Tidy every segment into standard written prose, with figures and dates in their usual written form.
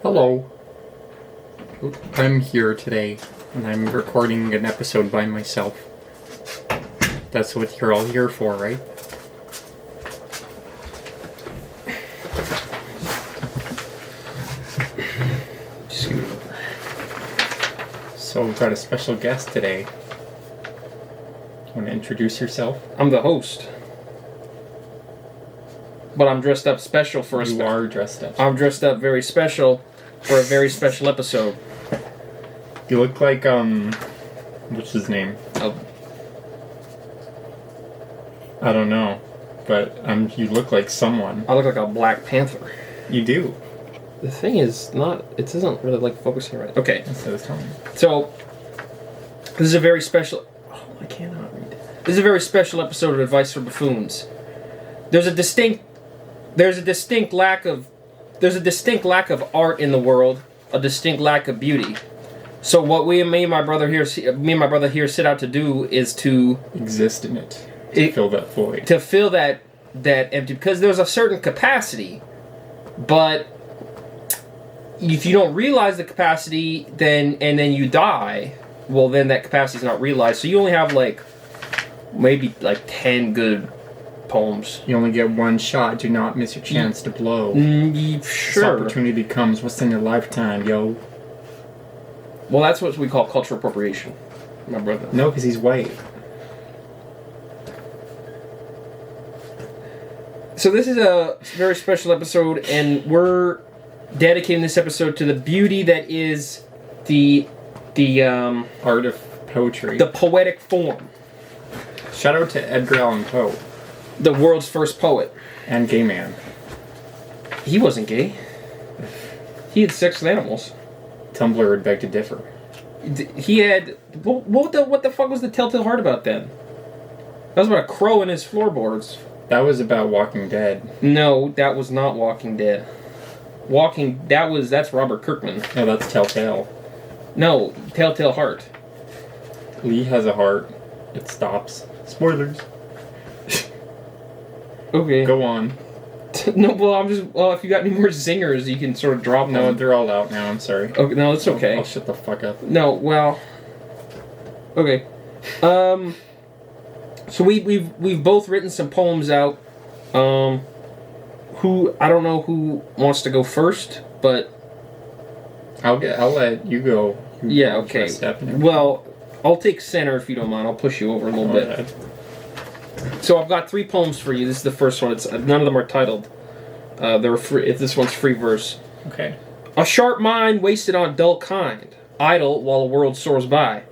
Hello. I'm here today, and I'm recording an episode by myself. That's what you're all here for, right? So we've got a special guest today. Want to introduce yourself? I'm the host. But I'm dressed up special for a You are dressed up. I'm dressed up very special for a very special episode. You look like, what's his name? I don't know. But, you look like someone. I look like a Black Panther. You do. The thing is, it isn't really like focusing right. Okay. That's what I was telling you. So, this is a very special... Oh, I cannot read. This is a very special episode of Advice for Buffoons. There's a distinct lack of art in the world, a distinct lack of beauty. So what me and my brother here set out to do is to exist in it. To fill that void. To fill that empty, because there's a certain capacity, but if you don't realize the capacity, then you die, well then that capacity is not realized. So you only have maybe 10 good poems. You only get one shot. Do not miss your chance to blow. Sure. This opportunity comes once in your lifetime, yo. Well, that's what we call cultural appropriation, my brother. No, because he's white. So this is a very special episode, and we're dedicating this episode to the beauty that is the art of poetry. The poetic form. Shout out to Edgar Allan Poe. The world's first poet. And gay man. He wasn't gay. He had sex with animals. Tumblr would beg to differ. He had... What the fuck was the Telltale Heart about then? That was about a crow and his floorboards. That was about Walking Dead. No, that was not Walking Dead. That's Robert Kirkman. No, that's Telltale. No, Telltale Heart. Lee has a heart. It stops. Spoilers. Okay. Go on. No, well, if you got any more zingers, you can sort of drop them. No, they're all out now, I'm sorry. Okay, no, it's okay. I'll shut the fuck up. No, well... Okay. So we've both written some poems out. I don't know who wants to go first, but... I'll let you go. Yeah, okay. Well, I'll take center if you don't mind. I'll push you over a little bit. Right. So I've got 3 poems for you. This is the first one. None of them are titled. They're free. This one's free verse. Okay. A sharp mind wasted on dull kind, idle while the world soars by,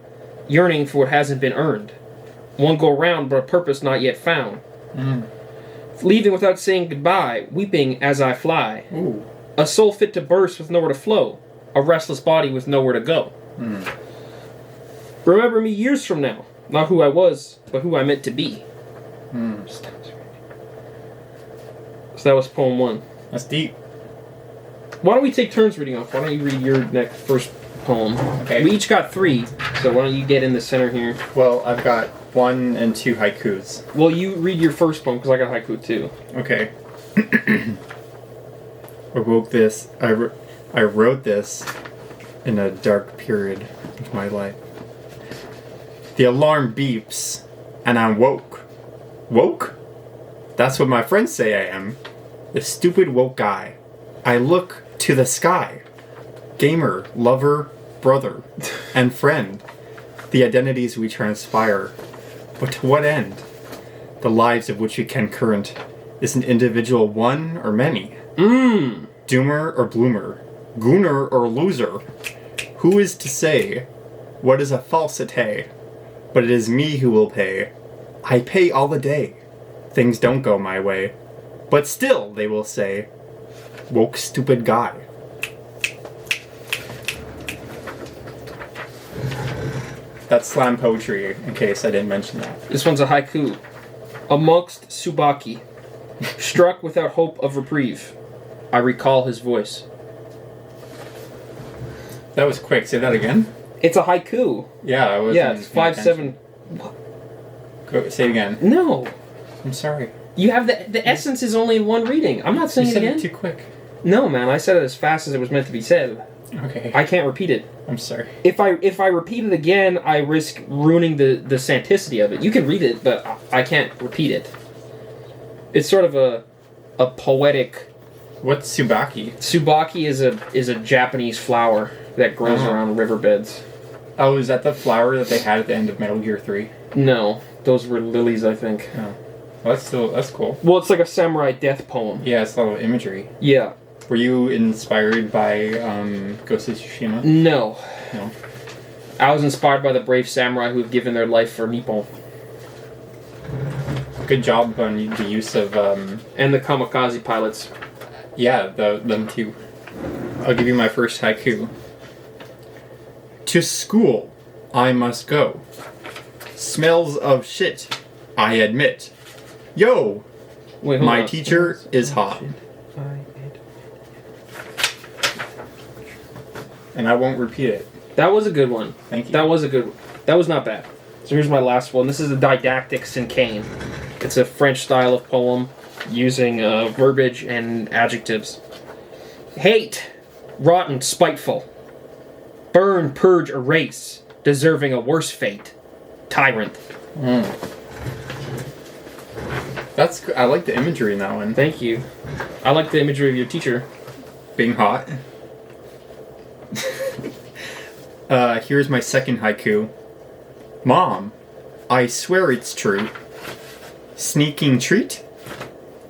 yearning for what hasn't been earned. One go round, but a purpose not yet found. Leaving without saying goodbye, weeping as I fly. Ooh. A soul fit to burst with nowhere to flow, a restless body with nowhere to go. Remember me years from now, not who I was, but who I meant to be. So that was poem 1. That's deep. Why don't we take turns reading off? Why don't you read your first poem? Okay. We each got 3, so why don't you get in the center here? Well, I've got 1 and 2 haikus. Well, you read your first poem, because I got haiku too. Okay. I wrote this in a dark period of my life. The alarm beeps, and I'm woke. Woke? That's what my friends say I am. The stupid woke guy. I look to the sky. Gamer, lover, brother, and friend. The identities we transpire. But to what end? The lives of which we can current. Is an individual one or many? Doomer or bloomer? Gooner or loser? Who is to say? What is a falsity? But it is me who will pay. I pay all the day. Things don't go my way. But still, they will say, woke stupid guy. That's slam poetry, in case I didn't mention that. This one's a haiku. Amongst Tsubaki, struck without hope of reprieve, I recall his voice. That was quick. Say that again. It's a haiku. Yeah, I was. Yeah, it's 5/7. Go, say it again. No. I'm sorry. You have the essence is only in one reading. I'm not saying you it said again. it too quick. No, man, I said it as fast as it was meant to be said. Okay. I can't repeat it. I'm sorry. If I repeat it again, I risk ruining the santicity of it. You can read it, but I can't repeat it. It's sort of a poetic... What's Tsubaki? Tsubaki is a Japanese flower that grows around riverbeds. Oh, is that the flower that they had at the end of Metal Gear 3? No, those were lilies, I think. Oh. Well, that's cool. Well, it's like a samurai death poem. Yeah, it's a lot of imagery. Yeah. Were you inspired by Ghost of Tsushima? No. No. I was inspired by the brave samurai who have given their life for Nippon. Good job on the use of... And the kamikaze pilots. Yeah, them too. I'll give you my first haiku. To school, I must go. Smells of shit, I admit. Yo, Wait, hold my on. teacher is hot. And I won't repeat it. That was a good one. Thank you. That was a good one. That was not bad. So here's my last one. This is a didactic cinquain. It's a French style of poem using verbiage and adjectives. Hate, rotten, spiteful. Burn, purge, erase, deserving a worse fate. Tyrant. I like the imagery in that one. Thank you. I like the imagery of your teacher. Being hot. Here's my second haiku. Mom, I swear it's true. Sneaking treat?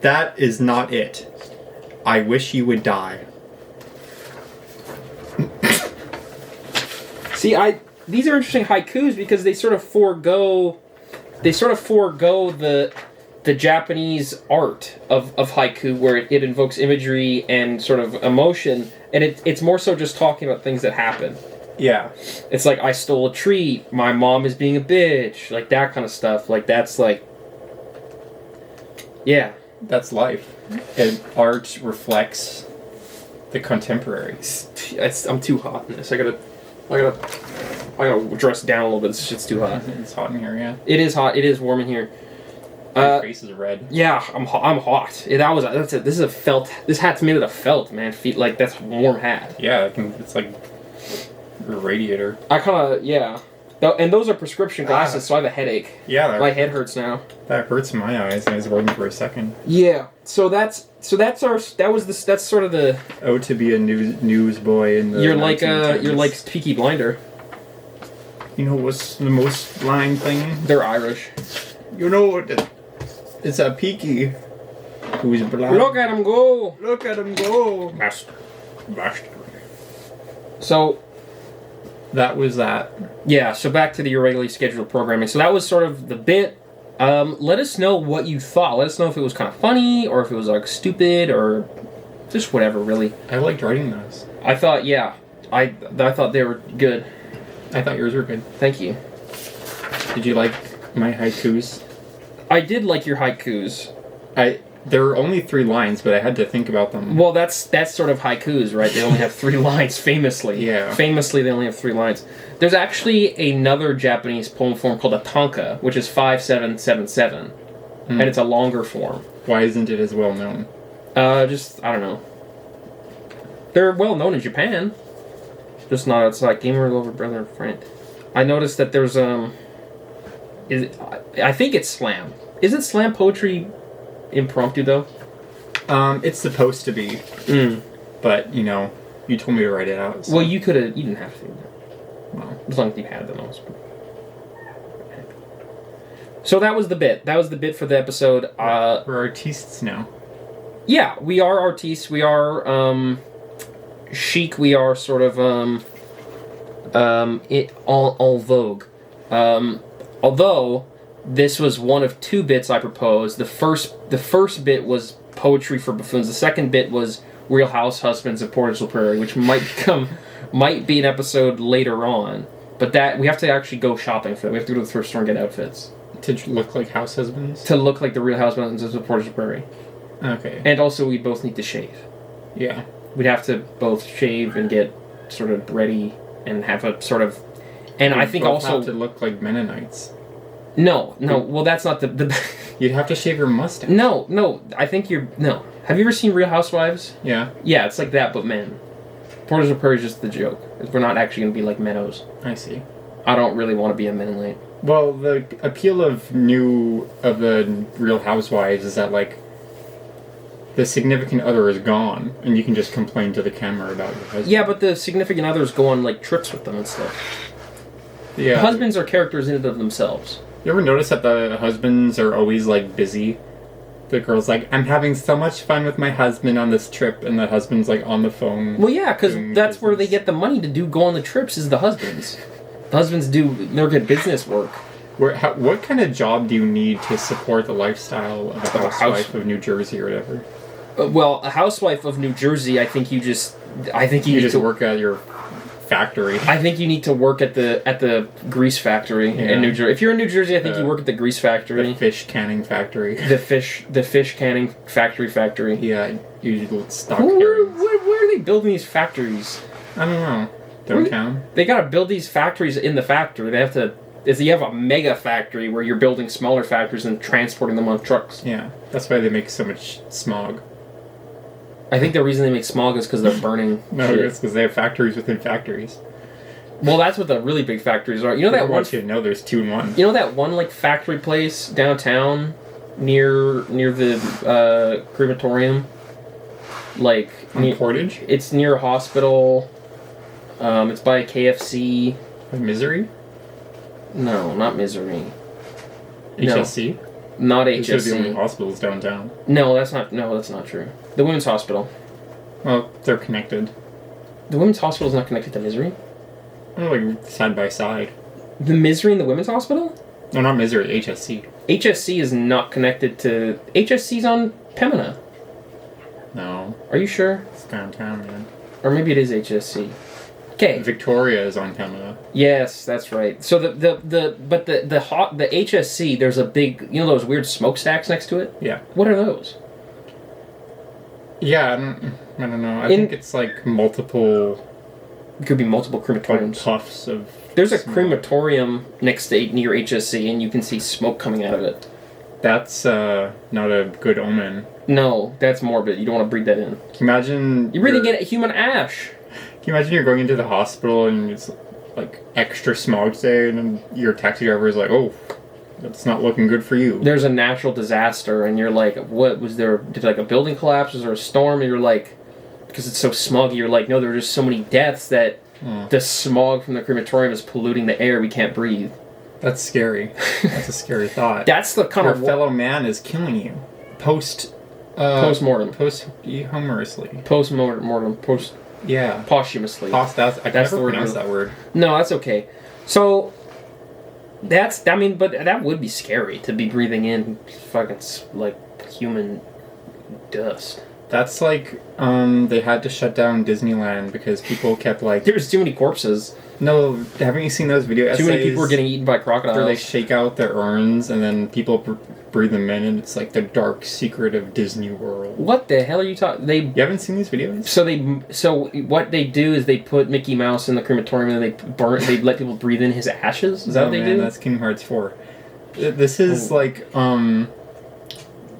That is not it. I wish you would die. See, these are interesting haikus because they sort of forego the Japanese art of haiku, where it invokes imagery and sort of emotion, and it's more so just talking about things that happen. Yeah. It's like, I stole a treat, my mom is being a bitch, like that kind of stuff. Like, that's like... Yeah. That's life. And art reflects the contemporary. I'm too hot in this. I gotta dress down a little bit. This shit's too hot. It's hot in here, yeah. It is hot. It is warm in here. Your face is red. Yeah, I'm hot. This is a felt. This hat's made out of felt, man. Like, that's a warm hat. Yeah, it's like a radiator. I kind of, yeah. And those are prescription glasses, so I have a headache. Yeah, My head hurts now. that hurts in my eyes. I was waiting for a second. Yeah. That's sort of the. Oh, to be a newsboy in the. You're like 1910s. Peaky Blinder. You know what's the most blind thing? They're Irish. You know what? It's a Peaky. Who's blind. Look at him go. Look at him go. Bastard. So. That was that. Yeah, so back to the irregularly scheduled programming. So that was sort of the bit. Let us know what you thought. Let us know if it was kind of funny, or if it was like stupid, or just whatever, really. I liked writing those. I thought, yeah, I thought they were good. I thought yours were good. Thank you. Did you like my haikus? I did like your haikus. There were only 3 lines, but I had to think about them. Well, that's sort of haikus, right? They only have 3 lines, famously. Yeah. Famously, they only have 3 lines. There's actually another Japanese poem form called a tanka, which is 5777, and it's a longer form. Why isn't it as well known? I don't know. They're well known in Japan. Just not outside. Gamer, lover, brother, and friend. I noticed that there's I think it's slam. Isn't slam poetry impromptu though? It's supposed to be. But you told me to write it out. So. Well, you didn't have to. Well, As long as you had them. So that was the bit. That was the bit for the episode. we're artistes now. Yeah, we are artistes. We are chic. We are sort of en vogue. Although this was one of 2 bits I proposed. The first bit was poetry for buffoons. The second bit was Real House Husbands of Portage la Prairie, which might be an episode later on. But that we have to actually go shopping for that. We have to go to the thrift store and get outfits To look like house husbands? to look like the Real House Husbands of Portage la Prairie. Okay. And also, we both need to shave. Yeah. We'd have to both shave and get sort of ready and have a sort of... And I think both also... have to look like Mennonites. No. Well, that's not the. You'd have to shave your mustache. No. I think you're no. Have you ever seen Real Housewives? Yeah. Yeah, it's like that, but men. Porters of Prairie is just the joke. We're not actually going to be like Meadows. I see. I don't really want to be a Mennonite. Well, the appeal of the Real Housewives is that, like, the significant other is gone, and you can just complain to the camera about your husband. Yeah, but the significant others go on, like, trips with them and stuff. Yeah. The husbands are characters in and of themselves. You ever notice that the husbands are always, like, busy? The girl's like, I'm having so much fun with my husband on this trip, and the husband's, like, on the phone. Well, yeah, because that's business. where they get the money to go on the trips is the husbands. The husbands they're good business work. What kind of job do you need to support the lifestyle of a housewife of New Jersey or whatever? Well, a housewife of New Jersey, I think you just work at your factory. I think you need to work at the grease factory in New Jersey. If you're in New Jersey, I think you work at the grease factory. The fish canning factory. The fish canning factory. Yeah, you stock Where are they building these factories? I don't know. Downtown? They gotta build these factories in the factory. They have to. If you have a mega factory where you're building smaller factories and transporting them on trucks. Yeah, that's why they make so much smog. I think the reason they make smog is because they're burning. No, shit. it's because they have factories within factories. Well, that's what the really big factories are. You know that one? You know, there's 2 in 1. You know that one like factory place downtown near the crematorium, like On Portage? It's near a hospital. It's by a KFC. Misery? No, not Misery. HSC? No, not These are the HSC. only hospitals downtown. No, that's not true. The Women's Hospital. Well, they're connected. The Women's Hospital is not connected to Misery. They're like side by side. The Misery and the Women's Hospital? No, not Misery, HSC. HSC is not connected to... HSC's on Pembina. No. Are you sure? It's downtown, man. Or maybe it is HSC. Okay. Victoria is on Pembina. Yes, that's right. So the HSC, there's a big, you know those weird smokestacks next to it? Yeah. What are those? Yeah, I don't know. I think it's like multiple... It could be multiple crematoriums. Puffs of... There's a smoke. crematorium near HSC, and you can see smoke coming out of it. That's not a good omen. No, that's morbid. You don't want to breathe that in. Can you imagine... You're breathing in human ash. Can you imagine you're going into the hospital and it's like extra smog today, and then your taxi driver is like, "Oh, that's not looking good for you." There's a natural disaster, and you're like, "What was there? Did like a building collapse? Was there a storm?" And you're like, because it's so smoggy, you're like, "No, there are just so many deaths that the smog from the crematorium is polluting the air. We can't breathe." That's scary. That's a scary thought. That's the kind Your of fellow man is killing you. Post-mortem. Yeah. Posthumously. I can never pronounce that word. No, that's okay. So, but that would be scary to be breathing in fucking, like, human dust. That's like, they had to shut down Disneyland because people kept, like... There was too many corpses. No, haven't you seen those video essays? Too many people were getting eaten by crocodiles. Where they shake out their urns and then people breathe them in, and it's like the dark secret of Disney World. What the hell are you talking? You haven't seen these videos? So what they do is they put Mickey Mouse in the crematorium and they let people breathe in his ashes. Is that what they do? That's Kingdom Hearts 4. This is like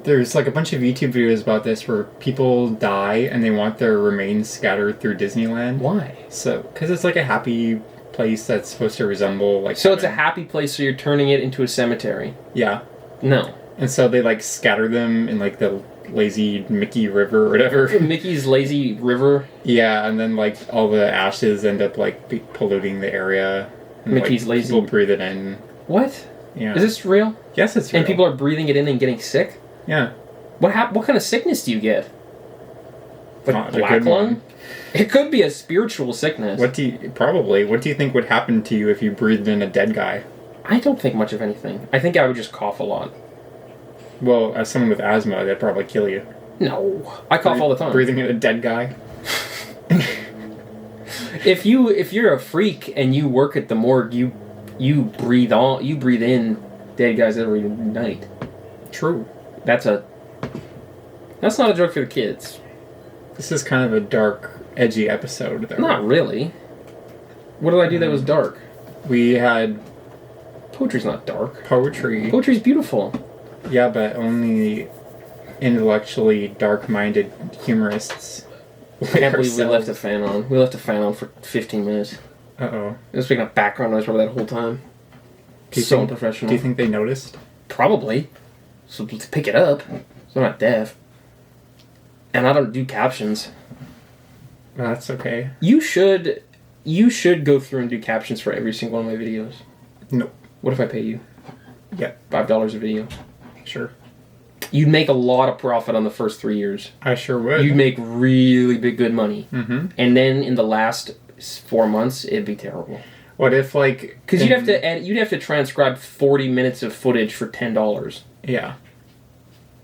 there's like a bunch of YouTube videos about this where people die and they want their remains scattered through Disneyland. Why? So, because it's like a happy place that's supposed to resemble like. So it's a happy place, so you're turning it into a cemetery. Yeah. No. And so they like scatter them in like the lazy Mickey River or whatever. Mickey's lazy river. Yeah, and then like all the ashes end up like polluting the area. And, Mickey's lazy. People breathe it in. What? Yeah. Is this real? Yes, it's real. And people are breathing it in and getting sick? Yeah. What kind of sickness do you get? Not black a good lung? one. It could be a spiritual sickness. What do you think would happen to you if you breathed in a dead guy? I don't think much of anything. I think I would just cough a lot. Well, as someone with asthma, that'd probably kill you. No. I cough all the time. Breathing in a dead guy? If you're a freak and you work at the morgue, you breathe in dead guys every night. True. That's not a joke for the kids. This is kind of a dark, edgy episode, though. Not really. What did I do that was dark? We had Poetry's not dark. Poetry. Poetry's beautiful. Yeah, but only intellectually dark-minded humorists. I can't believe we left a fan on. We left a fan on for 15 minutes. Uh-oh. It was making a background noise probably that whole time. So unprofessional. Do you think they noticed? Probably. So let's pick it up. So I'm not deaf. And I don't do captions. That's okay. You should go through and do captions for every single one of my videos. No. What if I pay you? Yeah. $5 a video. Sure. You'd make a lot of profit on the first 3 years. I sure would. You'd make really good money. Mm-hmm. And then in the last 4 months, it'd be terrible. What if, like... Because you'd have to transcribe 40 minutes of footage for $10. Yeah.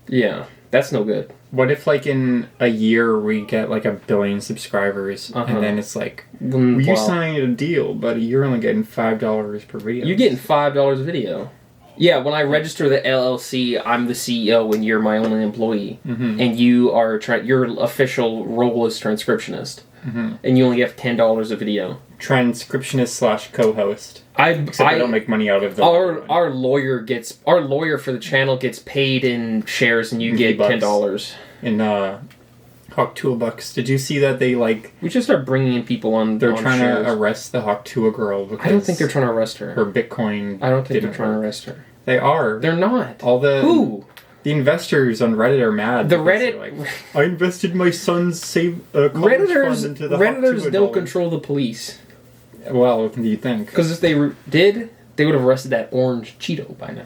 Yeah. That's no good. What if, like, in a year we get, like, 1 billion subscribers, and then it's like, well, you signed a deal, but you're only getting $5 per video. You're getting $5 a video. Yeah, when I register the LLC, I'm the CEO and you're my only employee. Mm-hmm. And you are your official role is transcriptionist. Mm-hmm. And you only have $10 a video. Transcriptionist / co-host. I don't make money out of the our lawyer for the channel gets paid in shares, and you get $10 in Hawk Toolbucks. Did you see that they we should start bringing in people on? They're trying to arrest the Hawk Tua girl because I don't think they're trying to arrest her. Her Bitcoin. I don't think they're trying to arrest her. They are. They're not. Who? The investors on Reddit are mad. The Reddit... I invested my son's Redditors into the Redditors don't control the police. Well, what do you think? Because if they did, they would have arrested that orange Cheeto by now.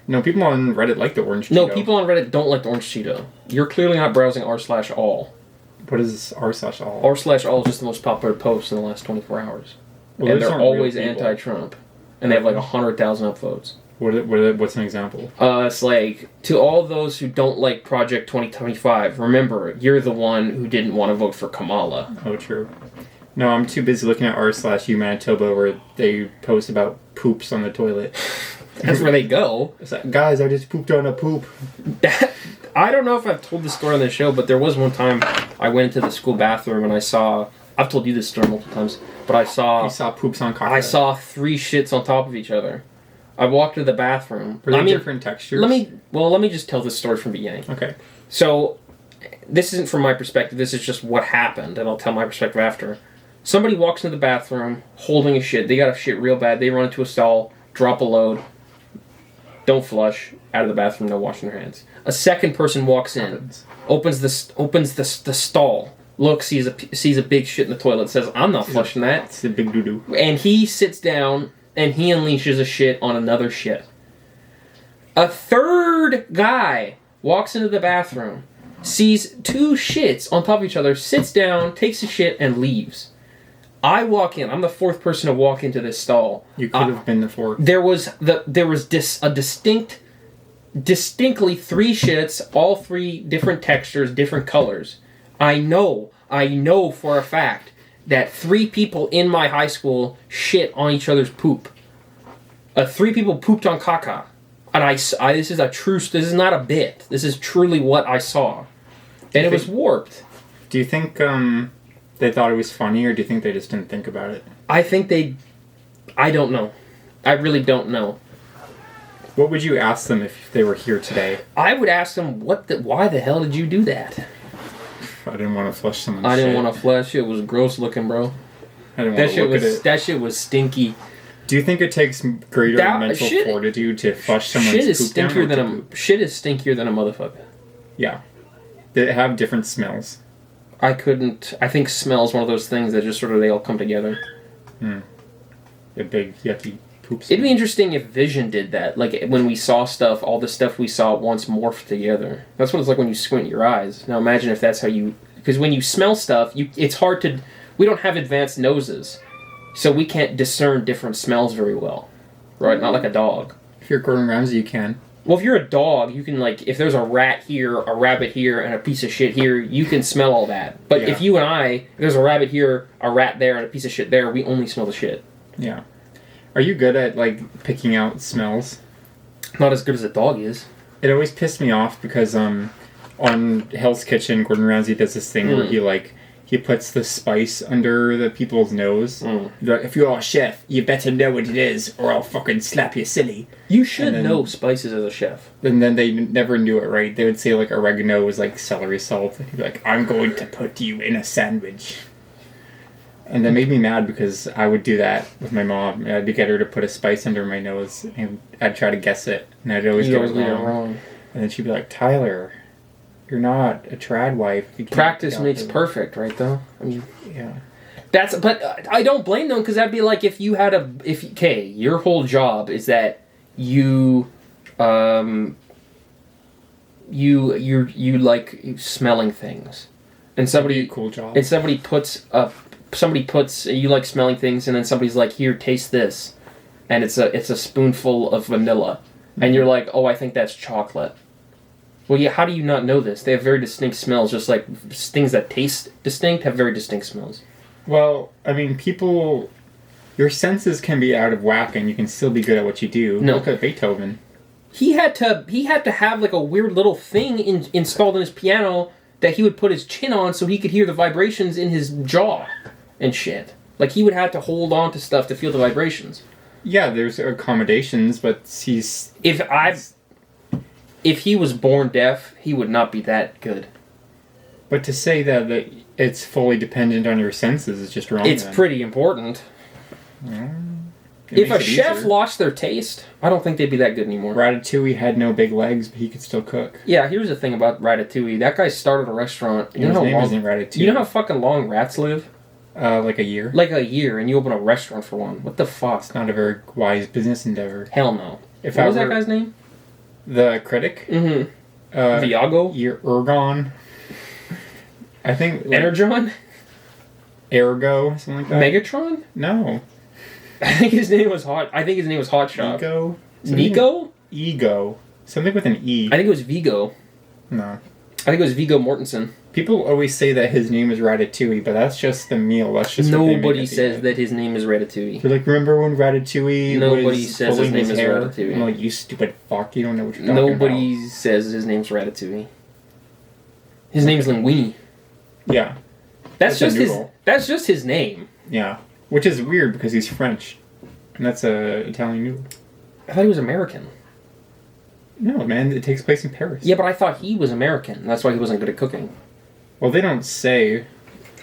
No, people on Reddit like the orange Cheeto. No, people on Reddit don't like the orange Cheeto. You're clearly not browsing r/all. What is r/all? r/all is just the most popular post in the last 24 hours. Well, and they're always anti-Trump. And they have 100,000 upvotes. What's an example? It's like, to all those who don't like Project 2025, remember, you're the one who didn't want to vote for Kamala. Oh, true. No, I'm too busy looking at r/U Manitoba where they post about poops on the toilet. That's where they go. It's like, guys, I just pooped on a poop. I don't know if I've told this story on the show, but there was one time I went into the school bathroom and I saw... I've told you this story multiple times, but I saw... You saw poops on caca. I saw 3 shits on top of each other. I walked to the bathroom. Were they different textures? Let me just tell this story from the beginning. Okay. So, this isn't from my perspective. This is just what happened, and I'll tell my perspective after. Somebody walks into the bathroom holding a shit. They got a shit real bad. They run into a stall, drop a load, don't flush, out of the bathroom, no washing their hands. A second person walks in, opens the stall, looks, sees a big shit in the toilet, says, I'm not flushing that. It's a big doo-doo. And he sits down, and he unleashes a shit on another shit. A third guy walks into the bathroom, sees 2 shits on top of each other, sits down, takes a shit, and leaves. I walk in. I'm the 4th person to walk into this stall. You could have been the 4th. There was distinctly 3 shits, all 3 different textures, different colors. I know for a fact that 3 people in my high school shit on each other's poop. 3 people pooped on caca. And this is not a bit. This is truly what I saw. And it was warped. Do you think they thought it was funny, or do you think they just didn't think about it? I don't know. I really don't know. What would you ask them if they were here today? I would ask them, why the hell did you do that? I didn't want to flush someone's shit. I didn't want to flush. It was gross looking, bro. I didn't want to look at it. That shit was stinky. Do you think it takes greater mental fortitude to flush someone's poop down? Shit is stinkier than a motherfucker. Yeah. They have different smells. I think smell is one of those things that just they all come together. A big, yucky poop smell. It'd be interesting if Vision did that. Like, when we saw stuff, all the stuff we saw at once morphed together. That's what it's like when you squint your eyes. Now imagine if that's how you... Because when you smell stuff, it's hard to... We don't have advanced noses. So we can't discern different smells very well. Right? Not like a dog. If you're Gordon Ramsay, you can. Well, if you're a dog, you can, if there's a rat here, a rabbit here, and a piece of shit here, you can smell all that. But if you and if there's a rabbit here, a rat there, and a piece of shit there, we only smell the shit. Yeah. Are you good at, picking out smells? Not as good as a dog is. It always pissed me off because, on Hell's Kitchen, Gordon Ramsay does this thing where he, he puts the spice under the people's nose. Mm. He's like, if you're a chef, you better know what it is, or I'll fucking slap you silly. You should And then- know spices as a chef. And then they never knew it right. They would say like oregano was like celery salt. And he'd be like, I'm going to put you in a sandwich. And that made me mad because I would do that with my mom. I'd get her to put a spice under my nose, and I'd try to guess it, and I'd always get it wrong. And then she'd be like, Tyler, you're not a trad wife. You can't Practice get makes out there." perfect, right? Though I mean, Yeah. but I don't blame them because that'd be like if you had your whole job is that you you like smelling things, and somebody Cool job. and somebody puts you like smelling things, and then somebody's like, here, taste this, and it's a spoonful of vanilla, and you're like, oh, I think that's chocolate. Well, yeah, how do you not know this? They have very distinct smells, just like things that taste distinct have very distinct smells. Well, I mean, your senses can be out of whack, and you can still be good at what you do. No. Look at Beethoven. He had to have like a weird little thing installed in his piano that he would put his chin on so he could hear the vibrations in his jaw and shit. Like he would have to hold on to stuff to feel the vibrations. Yeah, there's accommodations, but If he was born deaf, he would not be that good. But to say that it's fully dependent on your senses is just wrong. It's then. pretty important. It If a makes it chef easier. lost their taste, I don't think they'd be that good anymore. Ratatouille had no big legs, but he could still cook. Yeah, here's the thing about Ratatouille. That guy started a restaurant. His name isn't Ratatouille. You know how fucking long rats live? Like a year. Like a year, and you open a restaurant for one. What the fuck? It's not a very wise business endeavor. Hell no. If What I was that were guy's name? the critic, Mm-hmm. Viago? Ergon. I think like, Energon? Ergo, something like that. Megatron? No. I think his name was Hot Shot. Ego. Nico? Ego. Something with an E. I think it was Vigo. No. I think it was Viggo Mortensen. People always say that his name is Ratatouille, but that's just the meal. That's just what they make Nobody at the says end. that his name is Ratatouille. They're like, remember when Ratatouille Nobody was says his pulling name is hair? Ratatouille. I'm like, you stupid fuck, you don't know what you're talking Nobody says his name's Ratatouille. His name's Linguini. about. Yeah. That's That's a just his. noodle. That's just his name. Yeah. Which is weird because he's French. And that's a Italian noodle. I thought he was American. No, man, it takes place in Paris. Yeah, but I thought he was American. That's why he wasn't good at cooking. Well, they don't say.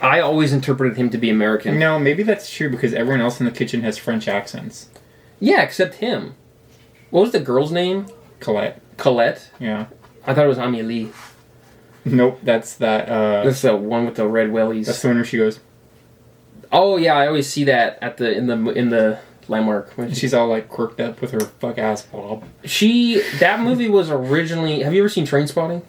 I always interpreted him to be American. No, maybe that's true because everyone else in the kitchen has French accents. Yeah, except him. What was the girl's name? Colette. Colette. Yeah. I thought it was Amélie. Nope, that's that. That's the one with the red wellies. That's the one where she goes. Oh yeah, I always see that at in the landmark. And she's all like quirked up with her fuck ass bob. That movie was originally. Have you ever seen Trainspotting?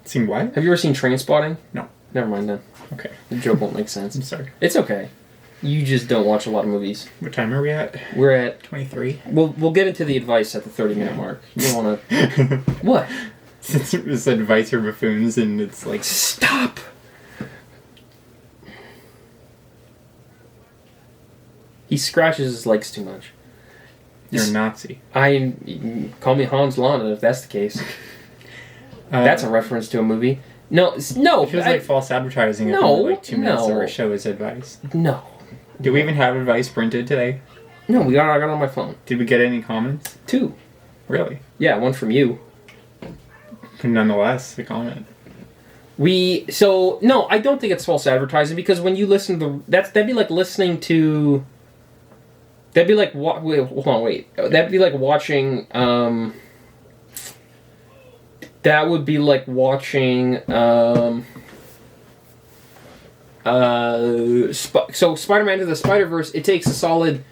Seen what? Have you ever seen Trainspotting? No. Never mind then. Okay. The joke won't make sense. I'm sorry. It's okay. You just don't watch a lot of movies. What time are we at? We're at. 23. We'll get into the advice at the 30-minute mark. You don't want to. What? Since it was advice for buffoons and it's like. Stop. He scratches his legs too much. You're a Nazi. Call me Hans Landa if that's the case. That's a reference to a movie. No. It feels like false advertising. No, Like 2 minutes no. of our show is advice. No. Do we even have advice printed today? No, I got it on my phone. Did we get any comments? 2. Really? Yeah, one from you. Nonetheless, a comment. No, I don't think it's false advertising because when you listen to that'd be like listening to. That'd be like wait. That'd be like watching. That would be like watching. So Spider-Man to the Spider-Verse. It takes a solid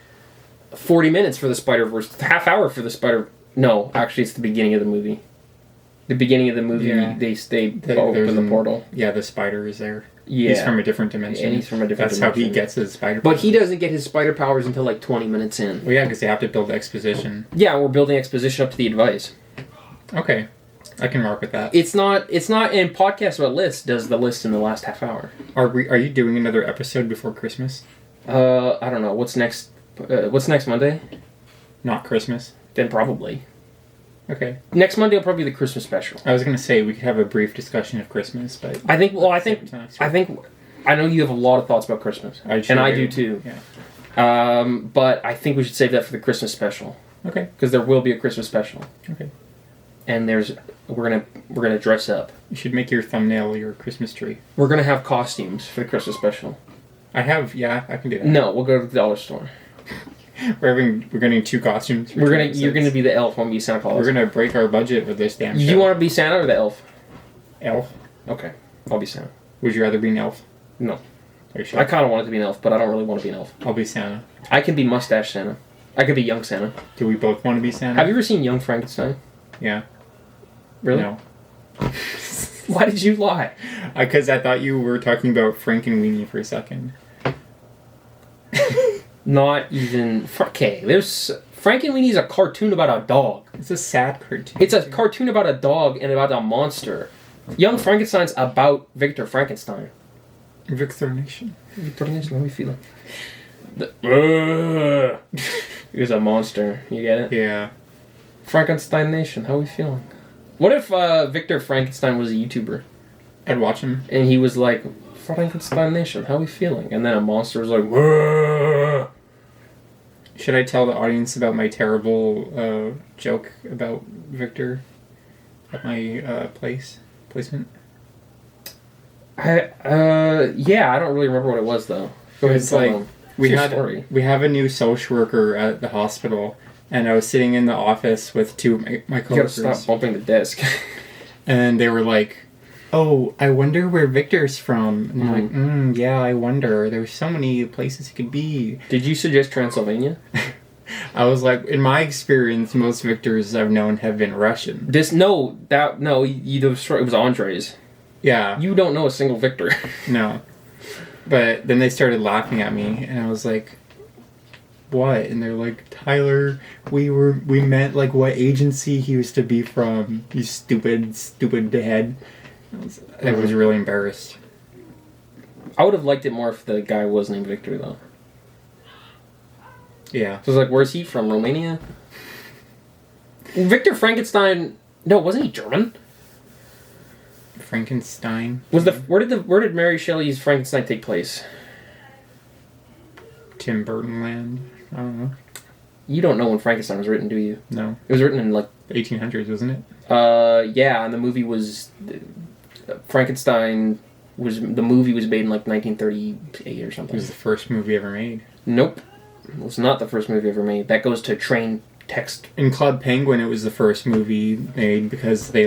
40 minutes for the Spider-Verse. Half hour for the Spider. No, actually, it's the beginning of the movie. The beginning of the movie, Yeah. they There's open the portal. Yeah, the spider is there. Yeah, He's from a different dimension. And he's from a different That's dimension. how he gets his spider But powers. he doesn't get his spider powers until like 20 minutes in. Well, yeah, because they have to build exposition. Yeah, we're building exposition up to the advice. Okay. I can work with that. It's not, and Podcast About Lists does the list in the last half hour. Are you doing another episode before Christmas? I don't know. What's next Monday? Not Christmas? Then probably. Okay. Next Monday will probably be the Christmas special. I was going to say we could have a brief discussion of Christmas, but... I think I know you have a lot of thoughts about Christmas. And I do too. Yeah. But I think we should save that for the Christmas special. Okay. Because there will be a Christmas special. Okay. And we're gonna dress up. You should make your thumbnail your Christmas tree. We're gonna have costumes for the Christmas special. I can do that. No, we'll go to the dollar store. We're getting 2 costumes. You're gonna be the elf, one be Santa Claus. We're gonna break our budget with this damn show. You want to be Santa or the elf? Elf? Okay, I'll be Santa. Would you rather be an elf? No. Are you sure? I kind of wanted to be an elf, but I don't really want to be an elf. I'll be Santa. I can be mustache Santa. I could be young Santa. Do we both want to be Santa? Have you ever seen Young Frankenstein? Yeah. Really? No. Why did you lie? Because I thought you were talking about Frank and Weenie for a second. Not even... Okay, there's... Frankenweenie's a cartoon about a dog. It's a sad cartoon. It's a cartoon about a dog and about a monster. Young Frankenstein's about Victor Frankenstein. Victor Nation. Victor Nation, how are you feeling? He was a monster. You get it? Yeah. Frankenstein Nation, how are we feeling? What if Victor Frankenstein was a YouTuber? I'd watch him. And he was like, Frankenstein Nation, how are we feeling? And then a monster was like, Whoa! Should I tell the audience about my terrible joke about Victor at my placement? Yeah, I don't really remember what it was though. Go ahead and tell them. We have a new social worker at the hospital, and I was sitting in the office with 2 of my coworkers. You gotta stop bumping the desk. And they were like, "Oh, I wonder where Victor's from." And I'm like, "Yeah, I wonder. There's so many places he could be." Did you suggest Transylvania? I was like, in my experience, most Victors I've known have been Russian. It was Andres. Yeah. You don't know a single Victor. No. But then they started laughing at me, and I was like, "What?" And they're like, "Tyler, we meant like what agency he used to be from. You stupid head." I was really embarrassed. I would have liked it more if the guy was named Victor, though. Yeah. So it's like, where's he from? Romania? Victor Frankenstein... No, wasn't he German? Frankenstein. Where did Mary Shelley's Frankenstein take place? Tim Burton land. I don't know. You don't know when Frankenstein was written, do you? No. It was written in like 1800s, wasn't it? Yeah, and the movie was Frankenstein the movie was made in like 1938 or something. It was the first movie ever made. Nope. It was not the first movie ever made. That goes to train text. In Club Penguin, it was the first movie made because they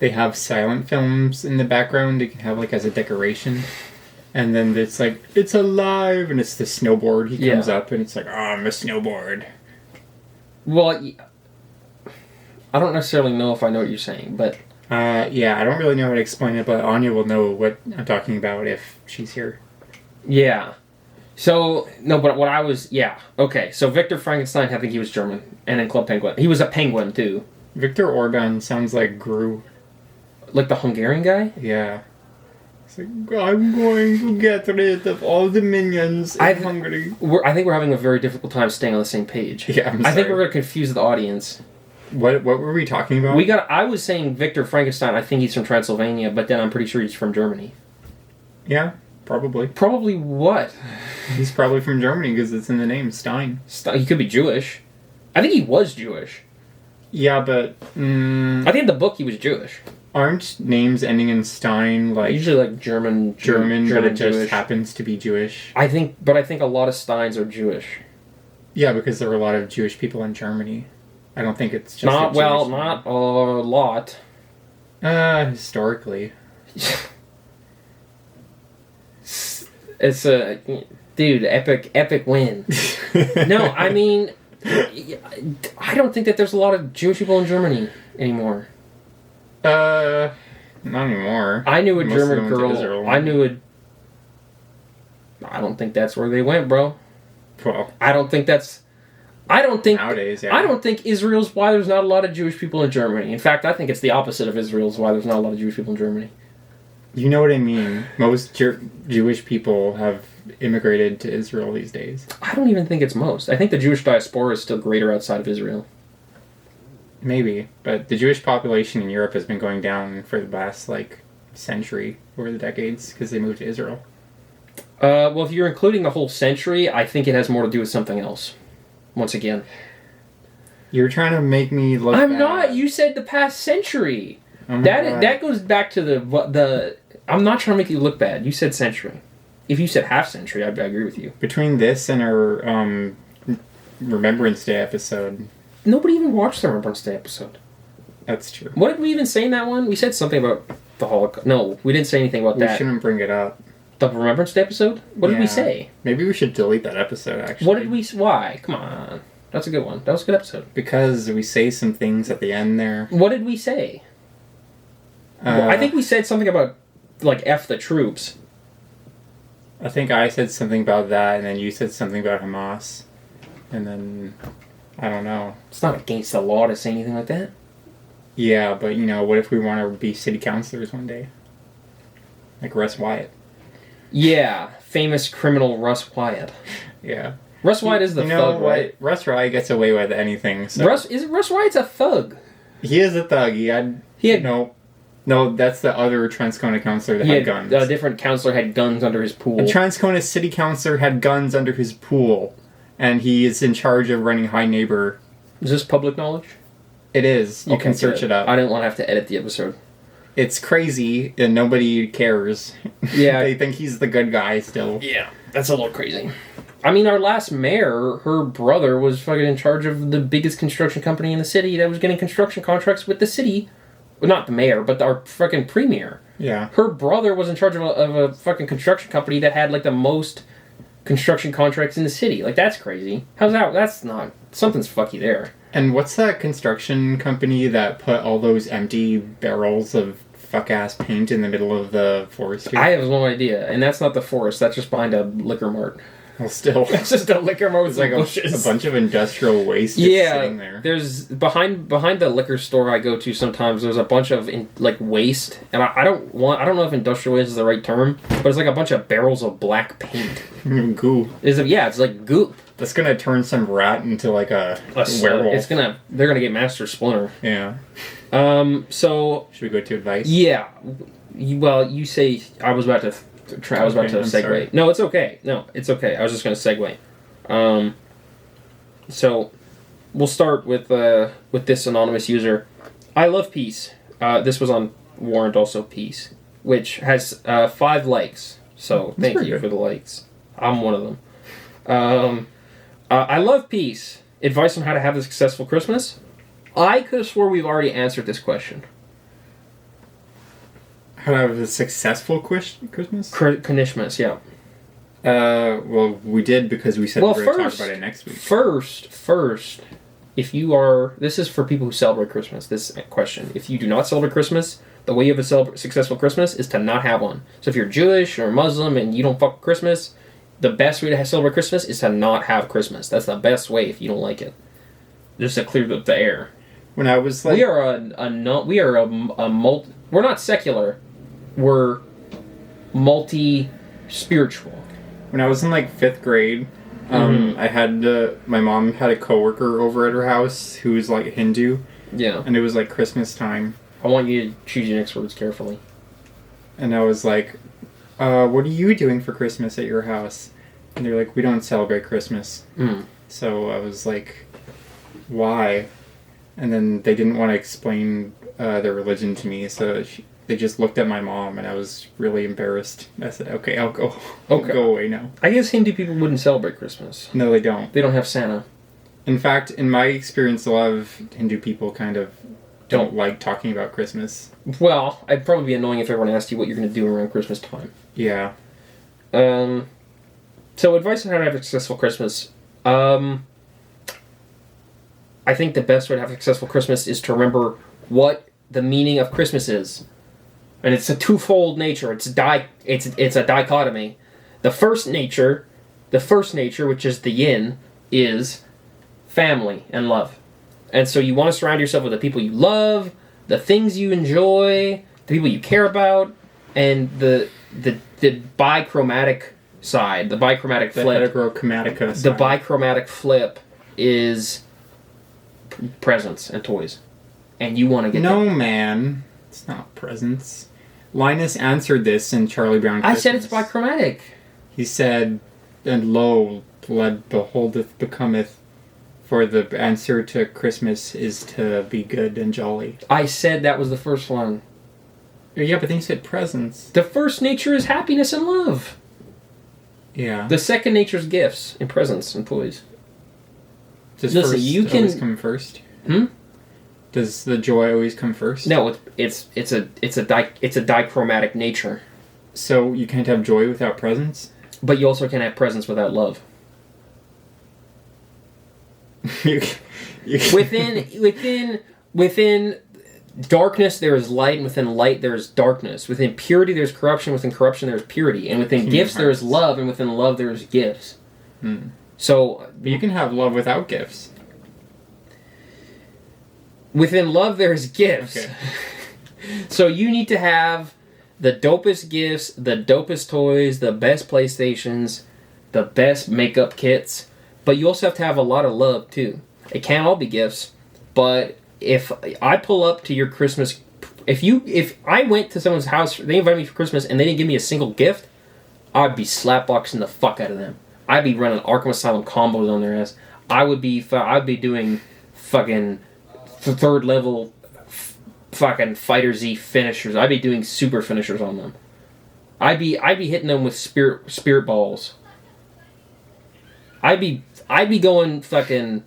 have silent films in the background. They can have like as a decoration. And then it's like, it's alive, and it's the snowboard. He comes up, and it's like, I'm a snowboard. Well, I don't necessarily know if I know what you're saying, but... yeah, I don't really know how to explain it, but Anya will know what I'm talking about if she's here. Yeah. So, no, but what I was... Yeah, okay. So Victor Frankenstein, I think he was German, and in Club Penguin. He was a penguin, too. Victor Orban sounds like Gru. Like the Hungarian guy? Yeah. It's like, I'm going to get rid of all the minions in Hungary. I think we're having a very difficult time staying on the same page. Yeah, I'm sorry. I think we're going to confuse the audience. What were we talking about? I was saying Victor Frankenstein, I think he's from Transylvania, but then I'm pretty sure he's from Germany. Yeah, probably. Probably what? He's probably from Germany because it's in the name, Stein. He could be Jewish. I think he was Jewish. Yeah, but... I think in the book he was Jewish. Aren't names ending in Stein like... Usually like German, but it just Jewish. happens to be Jewish? I think a lot of Steins are Jewish. Yeah, because there were a lot of Jewish people in Germany. I don't think it's just not a lot. Historically. It's a... Dude, epic win. No, I mean... I don't think that there's a lot of Jewish people in Germany anymore. Not anymore. I knew a Most German of them went to girl. Israel. I don't think that's where they went, bro. Well, I don't think nowadays, yeah. I don't think Israel's why there's not a lot of Jewish people in Germany. In fact, I think it's the opposite of Israel's why there's not a lot of Jewish people in Germany. You know what I mean. Most Jewish people have immigrated to Israel these days. I don't even think it's most. I think the Jewish diaspora is still greater outside of Israel. Maybe, but the Jewish population in Europe has been going down for the last, century over the decades because they moved to Israel. Well, if you're including the whole century, I think it has more to do with something else. Once again. You're trying to make me look I'm bad. not. You said the past century. Oh my God. That goes back to the. I'm not trying to make you look bad. You said century. If you said half century, I agree with you. Between this and our Remembrance Day episode. Nobody even watched the Remembrance Day episode. That's true. What did we even say in that one? We said something about the Holocaust. No, we didn't say anything about that. We shouldn't bring it up. The Remembrance Day episode? What did we say? Maybe we should delete that episode, actually. What did we... Why? Come on. That's a good one. That was a good episode. Because we say some things at the end there. What did we say? I think we said something about, like, F the troops. I think I said something about that, and then you said something about Hamas. And then... I don't know. It's not against the law to say anything like that. Yeah, but, what if we want to be city councilors one day? Like Russ Wyatt. Yeah, famous criminal Russ Wyatt. Yeah. Russ Wyatt is the thug, right? Russ Wyatt gets away with anything. So. Russ Wyatt's a thug. He is a thug. He had no, that's the other Transcona councillor that had guns. A different councillor had guns under his pool. A Transcona city councillor had guns under his pool, and he is in charge of running High Neighbor. Is this public knowledge? It is. You can search it up. I didn't want to have to edit the episode. It's crazy, and nobody cares. Yeah. They think he's the good guy still. Yeah, that's a little crazy. I mean, our last mayor, her brother was fucking in charge of the biggest construction company in the city that was getting construction contracts with the city. Well, not the mayor, but our fucking premier. Yeah. Her brother was in charge of a fucking construction company that had, like, the most construction contracts in the city. Like, that's crazy. How's that? That's not... Something's fucky there. And what's that construction company that put all those empty barrels of fuck-ass paint in the middle of the forest here? I have no idea. And that's not the forest. That's just behind a liquor mart. Well, still. It's just a liquor mart with like a bunch of industrial waste just sitting there. There's... Behind the liquor store I go to sometimes, there's a bunch of, waste. And I don't know if industrial waste is the right term, but it's like a bunch of barrels of black paint. Goo. It's like goop. That's gonna turn some rat into like a werewolf. They're gonna get Master Splinter. Yeah. So should we go to advice? Yeah. You say I was about to segue. Sorry. No, it's okay. I was just gonna segue. So we'll start with this anonymous user. I love peace. This was on Warrant also peace, which has 5 likes. So thank you for the likes. I'm one of them. I love peace. Advice on how to have a successful Christmas? I could have swore we've already answered this question. How to have a successful Christmas? Christmas, yeah. Well, we did because we said we were going to talk about it next week. First, if you are... This is for people who celebrate Christmas, this question. If you do not celebrate Christmas, the way you have a successful Christmas is to not have one. So if you're Jewish or Muslim and you don't fuck with Christmas... The best way to celebrate Christmas is to not have Christmas. That's the best way if you don't like it. Just to clear up the air. When I was like... We're not secular. We're multi-spiritual. When I was in like 5th grade, I had my mom had a coworker over at her house who was like Hindu. Yeah. And it was like Christmas time. I want you to choose your next words carefully. And I was like... what are you doing for Christmas at your house? And they're like, we don't celebrate Christmas. So I was like, why? And then they didn't want to explain their religion to me, so they just looked at my mom, and I was really embarrassed. I said, okay, I'll go. I'll go away now. I guess Hindu people wouldn't celebrate Christmas. No, they don't. They don't have Santa. In fact, in my experience, a lot of Hindu people kind of don't like talking about Christmas. Well, I'd probably be annoying if everyone asked you what you're going to do around Christmas time. Yeah. So advice on how to have a successful Christmas. I think the best way to have a successful Christmas is to remember what the meaning of Christmas is. And it's a twofold nature. It's a dichotomy. The first nature, which is the yin, is family and love. And so you want to surround yourself with the people you love, the things you enjoy, the people you care about, and the bichromatic side, the bichromatic flip. The bichromatic flip is presents and toys. And you want to get man. It's not presents. Linus answered this in Charlie Brown Christmas. I said it's bichromatic. He said, and lo, blood beholdeth becometh, for the answer to Christmas is to be good and jolly. I said that was the first one. Yeah, but then you said presents. The first nature is happiness and love. Yeah. The second nature is gifts and presents and toys. Does Listen, first you can- always come first? Does the joy always come first? No, it's a dichromatic nature. So you can't have joy without presents? But you also can't have presents without love. you Within darkness there is light, and within light there is darkness. Within purity there is corruption, within corruption there is purity. And within Kingdom gifts there is Hearts. love, and within love there is gifts. So But you can have love without gifts. within love there is gifts. Okay. So you need to have the dopest gifts, the dopest toys, the best PlayStations, the best makeup kits, but you also have to have a lot of love too. It can't all be gifts, but if I pull up to your Christmas, if I went to someone's house, they invited me for Christmas and they didn't give me a single gift, I'd be slapboxing the fuck out of them. I'd be running Arkham Asylum combos on their ass. I'd be doing fucking third level fucking Fighter Z finishers. I'd be doing super finishers on them. I'd be hitting them with spirit balls. I'd be going Super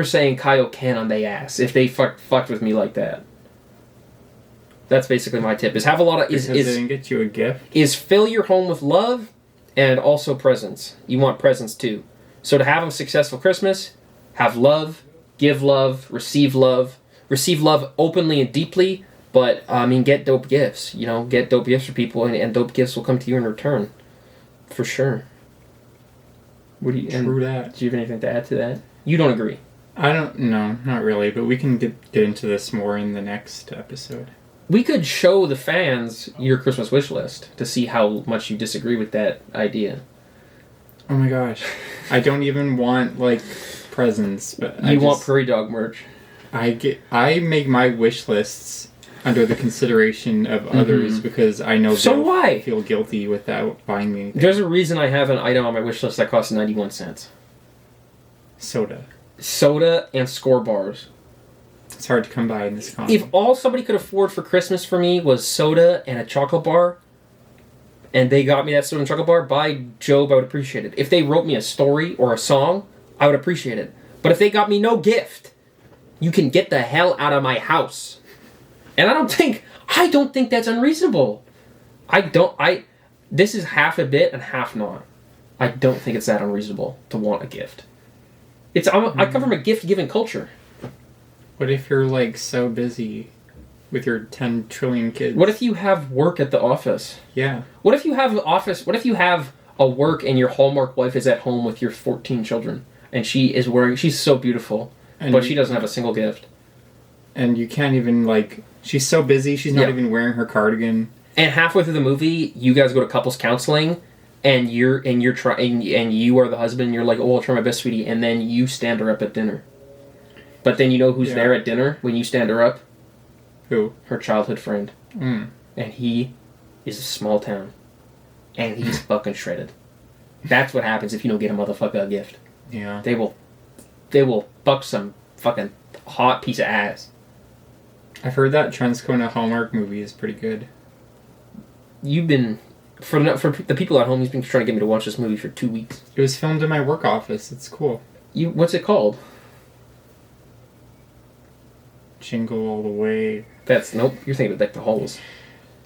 Saiyan Kaioken on they ass if they fucked with me like that. That's basically my tip. Is have a lot of Because they didn't get you a gift? is fill your home with love and also presents. You want presents too. So to have a successful Christmas, have love, give love, receive love openly and deeply, but get dope gifts. Get dope gifts for people, and dope gifts will come to you in return. For sure. What do you? True that. Do you have anything to add to that? You don't agree? I don't. No, not really. But we can get into this more in the next episode. We could show the fans your Christmas wish list to see how much you disagree with that idea. Oh my gosh, I don't even want presents. But You want Prairie Dog merch? I make my wish lists under the consideration of others because I know So they'll why? feel guilty without buying me anything. There's a reason I have an item on my wish list that costs 91 cents. Soda. Soda and score bars. It's hard to come by in this economy. If all somebody could afford for Christmas for me was soda and a chocolate bar, and they got me that soda and chocolate bar, by Job, I would appreciate it. If they wrote me a story or a song, I would appreciate it. But if they got me no gift, you can get the hell out of my house. And I don't think that's unreasonable. This is half a bit and half not. I don't think it's that unreasonable to want a gift. I come from a gift-giving culture. What if you're so busy with your 10 trillion kids? What if you have work at the office? Yeah. What if you have a work and your Hallmark wife is at home with your 14 children and she's so beautiful, but she doesn't have a single gift. And you can't even she's so busy she's not even wearing her cardigan. And halfway through the movie, you guys go to couples counseling, and you are the husband. And you're like, "Oh, I'll try my best, sweetie," and then you stand her up at dinner. But then you know who's there at dinner when you stand her up? Who? Her childhood friend. And he is a small town, and he's fucking shredded. That's what happens if you don't get a motherfucker a gift. Yeah. They will fuck some fucking hot piece of ass. I've heard that Transcona Hallmark movie is pretty good. You've been... For the people at home, he's been trying to get me to watch this movie for 2 weeks. It was filmed in my work office. It's cool. What's it called? Jingle All the Way. Nope, you're thinking of Deck the Halls.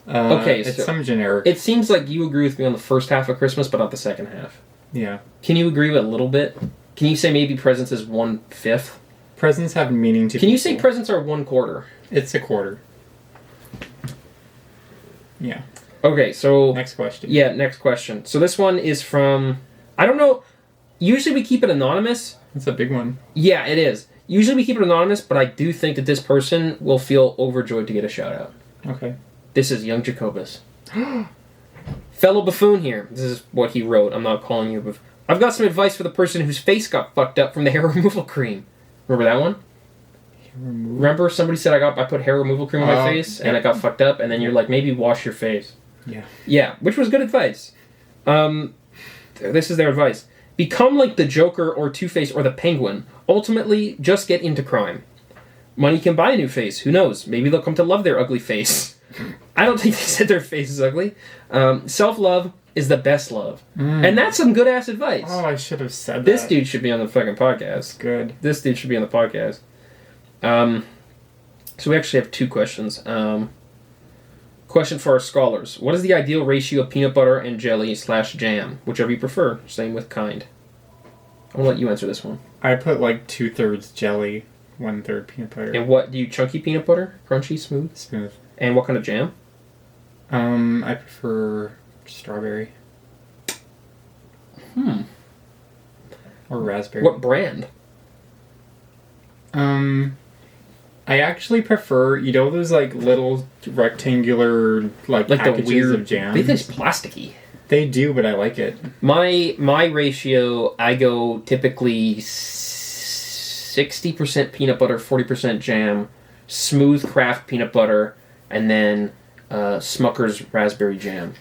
Okay, it's so some generic. It seems like you agree with me on the first half of Christmas, but not the second half. Yeah. Can you agree with a little bit? Can you say maybe presents is 1/5? Presents have meaning to Can you people. say presents are 1/4? It's a quarter. Yeah. Okay, so... Next question. Yeah, next question. So this one is from... I don't know... Usually we keep it anonymous. That's a big one. Yeah, it is. Usually we keep it anonymous, but I do think that this person will feel overjoyed to get a shout-out. Okay. This is Young Jacobus. Fellow buffoon here. This is what he wrote. I'm not calling you a buffoon. I've got some advice for the person whose face got fucked up from the hair removal cream. Remember that one? Remember somebody said I put hair removal cream on my face and it got fucked up, and then you're like, maybe wash your face. Yeah. Yeah, which was good advice. This is their advice. Become like the Joker or Two-Face or the Penguin. Ultimately, just get into crime. Money can buy a new face. Who knows? Maybe they'll come to love their ugly face. I don't think they said their face is ugly. Self-love is the best love. And that's some good-ass advice. Oh, I should have said that. This dude should be on the fucking podcast. Good. This dude should be on the podcast. So we actually have two questions. Question for our scholars. What is the ideal ratio of peanut butter and jelly / jam? Whichever you prefer. Same with kind. I'm going to let you answer this one. I put like 2/3 jelly, 1/3 peanut butter. And what, do you chunky peanut butter? Crunchy, smooth? Smooth. And what kind of jam? I prefer strawberry. Or raspberry. What brand? I actually prefer, you know, those like little rectangular like packages the weird of jam. They taste plasticky. They do, but I like it. My ratio, I go typically 60% peanut butter, 40% jam, smooth craft peanut butter, and then Smucker's raspberry jam.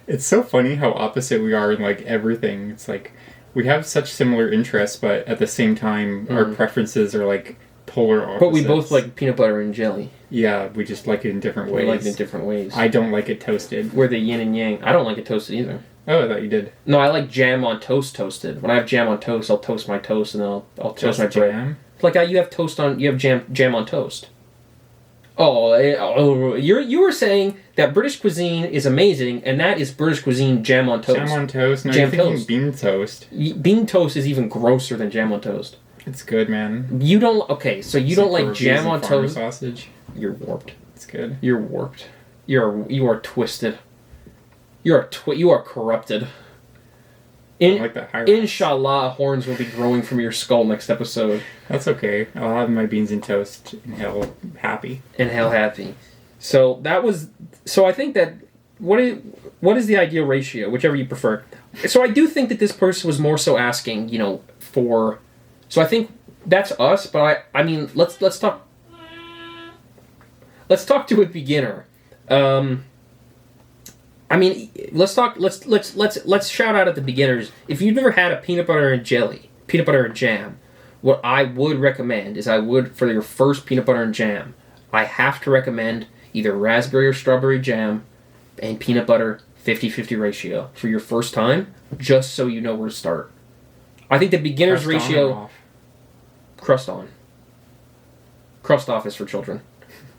It's so funny how opposite we are in like everything. It's like we have such similar interests, but at the same time, our preferences are like polar opposites. But we both like peanut butter and jelly. Yeah, we just like it in different ways. We like it in different ways. I don't like it toasted. We're the yin and yang. I don't like it toasted either. Oh, I thought you did. No, I like jam on toast toasted. When I have jam on toast, I'll toast my toast and then I'll toast my bread. Jam? Like you have toast on, you have jam on toast. Oh, you were saying that British cuisine is amazing, and that is British cuisine jam on toast. Jam on toast? No, Jam you're thinking toast. bean toast. Bean toast is even grosser than jam on toast. It's good, man. You don't... Okay, so you don't like jam on toast? Sausage. You're warped. It's good. You're warped. You are twisted. You are corrupted. I like that higher. Inshallah, horns will be growing from your skull next episode. That's okay. I'll have my beans and toast in hell happy. And hell happy. So that was... So I think that... What is the ideal ratio? Whichever you prefer. So I do think that this person was more so asking, for... So I think that's us, but I mean, let's talk... Let's talk to a beginner. I mean, let's shout out at the beginners. If you've never had a peanut butter and jam, what I would recommend is for your first peanut butter and jam, I have to recommend either raspberry or strawberry jam and peanut butter 50-50 ratio for your first time, just so you know where to start. I think the beginner's ratio... Crust on. Crust off is for children.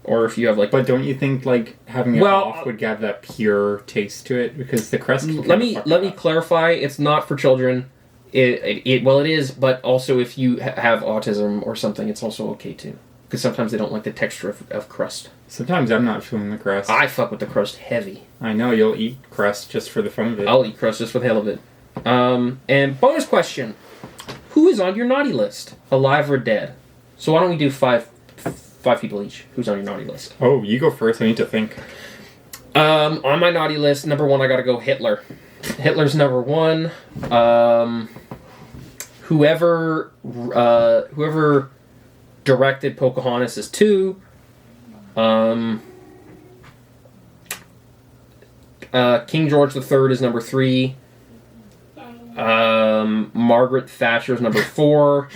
Or if you have like... But don't you think like having it off would give that pure taste to it? Because the crust can let me clarify, it's not for children. It is, but also if you have autism or something, it's also okay too. Because sometimes they don't like the texture of crust. Sometimes I'm not feeling the crust. I fuck with the crust heavy. I know, you'll eat crust just for the fun of it. I'll eat crust just for the hell of it. And bonus question. Who is on your naughty list? Alive or dead? So why don't we do five people each? Who's on your naughty list? Oh, you go first. I need to think. On my naughty list, number one, I gotta go Hitler. Hitler's number one. Whoever directed Pocahontas is two. King George III is number three. Margaret Thatcher is number 4.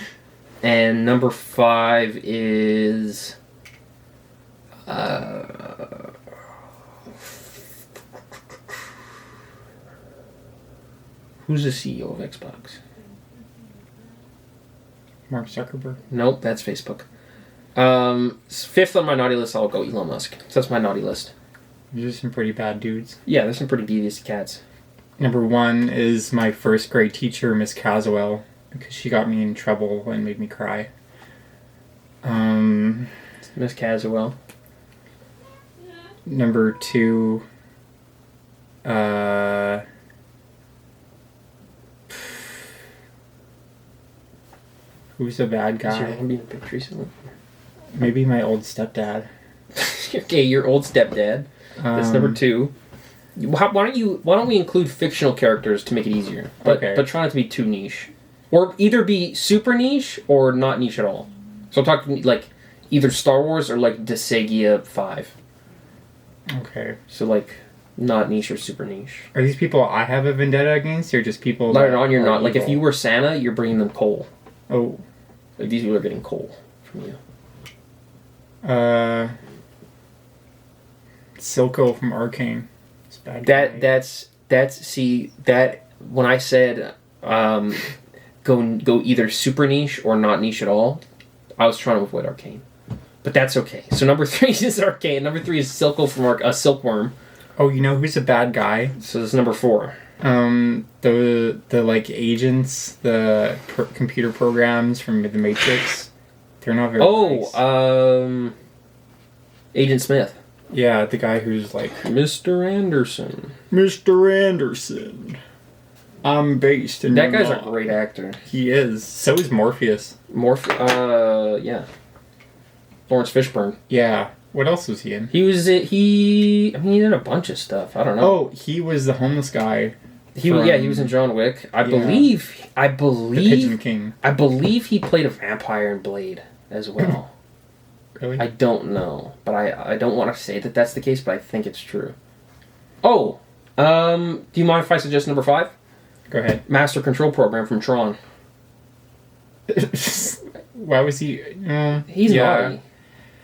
And number 5 is... who's the CEO of Xbox? Mark Zuckerberg. Nope, that's Facebook. 5th on my naughty list, I'll go Elon Musk. So that's my naughty list. These are some pretty bad dudes. Yeah, there's some pretty devious cats. Number 1 is my first grade teacher, Miss Caswell, because she got me in trouble and made me cry. Miss Caswell. Number 2, who's a bad Is your guy? mom being a picture recently? Maybe my old stepdad. Okay, your old stepdad. That's number 2. Why don't we include fictional characters to make it easier? But try not to be too niche, or either be super niche or not niche at all. So I'm talking like either Star Wars or like Desagia 5. Okay. So like Not niche or super niche. Are these people I have a vendetta against, or just people Later on, you're are not. Like, if evil? you were Santa, you're bringing them coal. Oh. Like, these people are getting coal from you. Silco from Arcane. It's a bad guy. That when I said go either super niche or not niche at all, I was trying to avoid Arcane. But that's okay. So number 3 is Arcane. Number 3 is Silco from Silkworm. Oh, you know who's a bad guy? So this is number 4. The like agents, the computer programs from the Matrix. They're not very nice. Agent Smith. Yeah, the guy who's like Mr. Anderson. Mr. Anderson. I'm based in That guy's a Vermont." great actor. He is. So is Morpheus. Yeah. Lawrence Fishburne. Yeah. What else was he in? He's in a bunch of stuff. I don't know. Oh, he was the homeless guy. He was in John Wick. I believe The Pigeon King. I believe he played a vampire in Blade as well. Really? I don't know, but I don't want to say that that's the case, but I think it's true. Oh, do you mind if I suggest number 5? Go ahead. Master Control Program from Tron. Why was he? He's naughty.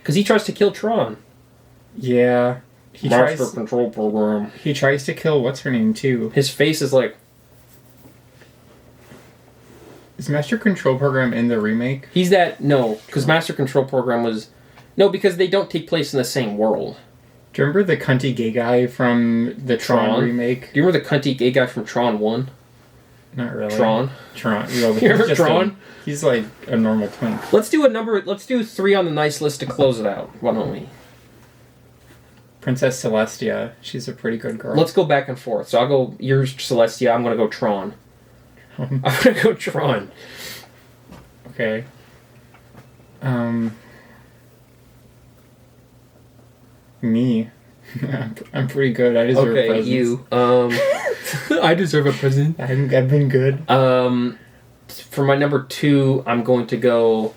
Because he tries to kill Tron. Yeah. Master Control Program. He tries to kill what's her name too. His face is like... Is Master Control Program in the remake? He's that... No, because Master Control Program was... No, because they don't take place in the same world. Do you remember the cunty gay guy from the Tron remake? Do you remember the cunty gay guy from Tron 1? Not really. Tron. Well, You remember Tron? He's like a normal twink. Let's do 3 on the nice list to close it out. Why don't we? Princess Celestia. She's a pretty good girl. Let's go back and forth. So I'll go... You're Celestia. I'm going to go Tron. I'm going to go Tron. Okay. Me. I'm pretty good. I deserve presents. You. I deserve a present. I've been good. For my number 2, I'm going to go...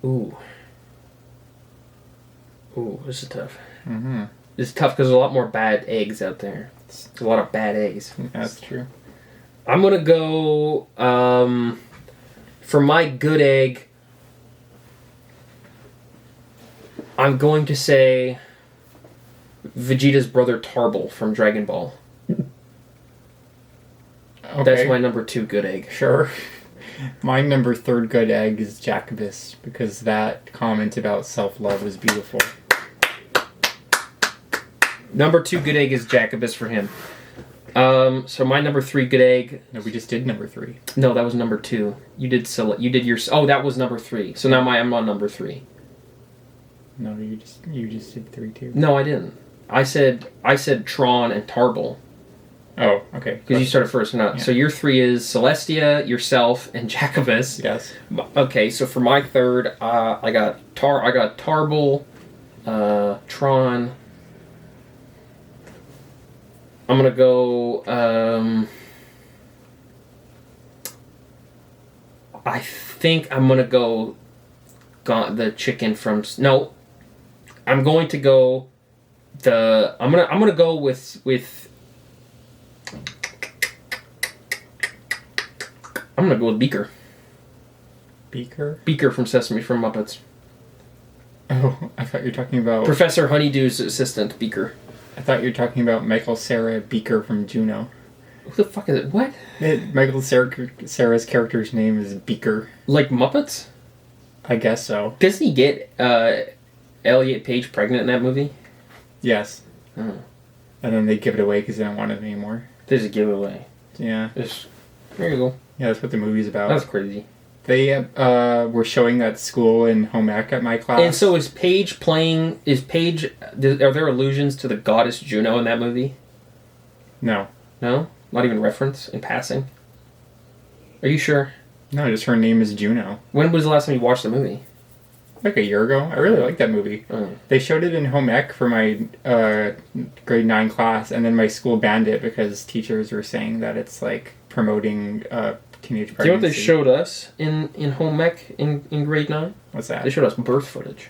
Ooh, this is tough. Mm-hmm. This is tough because there's a lot more bad eggs out there. There's a lot of bad eggs. That's true. I'm gonna go for my good egg. I'm going to say Vegeta's brother Tarble from Dragon Ball. Okay. That's my number 2 good egg. Sure. My number 3 good egg is Jacobus, because that comment about self-love was beautiful. Number 2 good egg is Jacobus for him. So my number 3 good egg. No, we just did number 3. No, that was number 2. You did your. Oh, that was number 3. So now I'm on number 3. No, you just did 3 too. No, I didn't. I said Tron and Tarble. Oh, okay. Because you started first. No. Yeah. So your 3 is Celestia, yourself, and Jacobus. Yes. Okay, so for my 3rd, I got Tarble, Tron. I'm gonna go. I think I'm gonna go. The chicken from I'm going to go. I'm gonna go with. I'm gonna go with Beaker. Beaker? Beaker from Muppets. Oh, I thought you were talking about... Professor Honeydew's assistant, Beaker. I thought you were talking about Michael Cera Beaker from Juno. Who the fuck is it? What? Michael Cera's character's name is Beaker. Like Muppets? I guess so. Doesn't he get Elliot Page pregnant in that movie? Yes. Oh. And then they give it away because they don't want it anymore. There's a giveaway. Yeah. There you go. Yeah, that's what the movie's about. That's crazy. They were showing that school in home ec at my class. And so is Paige playing... Are there allusions to the goddess Juno in that movie? No. No? Not even reference in passing? Are you sure? No, just her name is Juno. When was the last time you watched the movie? Like a year ago. I really like that movie. Oh. They showed it in home ec for my grade 9 class, and then my school banned it because teachers were saying that it's like promoting teenage pregnancy. Do you know what they showed us in home ec in grade 9? What's that? They showed us birth footage.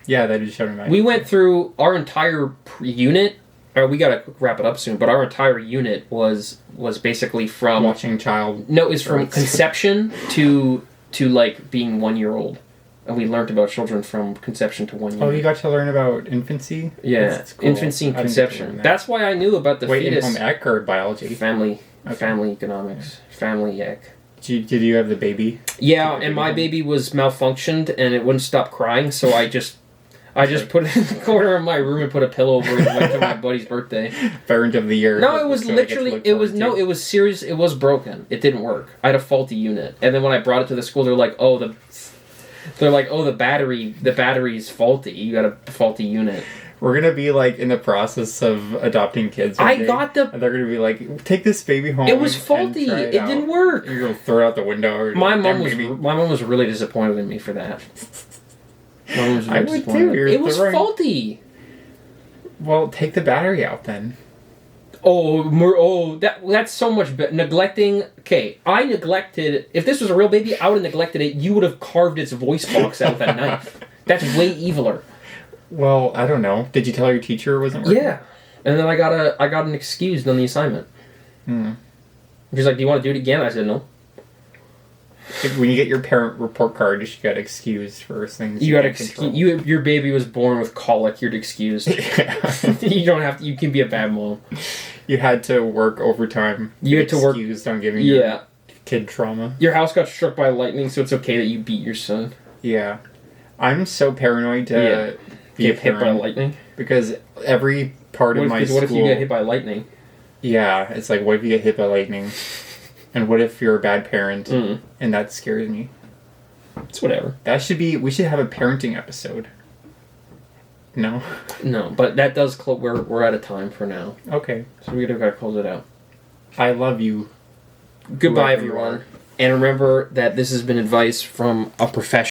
Yeah, they just showed me. We went through our entire unit. We gotta wrap it up soon, but our entire unit was basically from watching child. No, it's from conception to like being 1 year old, and we learned about children from conception to 1 year. Oh, you got to learn about infancy. Yeah, That's cool. infancy and conception. That's why I knew about the fetus. In home ec or biology? Family economics, family ec. Did you have the baby? Yeah, and my baby was malfunctioned, and it wouldn't stop crying, so I just put it in the corner of my room and put a pillow over it and went to my buddy's birthday. Parent of the year. No, it was literally, it was serious, it was broken. It didn't work. I had a faulty unit. And then when I brought it to the school, they're like, the battery's faulty. You got a faulty unit. We're going to be like in the process of adopting kids. And they're going to be like, take this baby home. It was faulty. It didnw work. You're going to throw it out the window. My mom was really disappointed in me for that. I would too. It was faulty. Well, take the battery out then. That's so much better. Neglecting. Okay, I neglected. If this was a real baby, I would have neglected it. You would have carved its voice box out with a knife. That's way eviler. Well, I don't know. Did you tell your teacher it wasn't working? Yeah, and then I got an excused on the assignment. She's like, "Do you want to do it again?" I said, "No." When you get your parent report card, you got excused for things. You got excused. Your baby was born with colic. You're excused. You don't have to. You can be a bad mom. You had to work overtime. You had to work. Excused on giving your kid trauma. Your house got struck by lightning, so it's okay that you beat your son. Yeah, I'm so paranoid to get hit by lightning because every part of my school. What if you get hit by lightning? Yeah, it's like, what if you get hit by lightning? And what if you're a bad parent? And that scares me. It's whatever. We should have a parenting episode. No? No, but that does we're out of time for now. Okay. So we gotta close it out. I love you. Goodbye, everyone. And remember that this has been advice from a professional.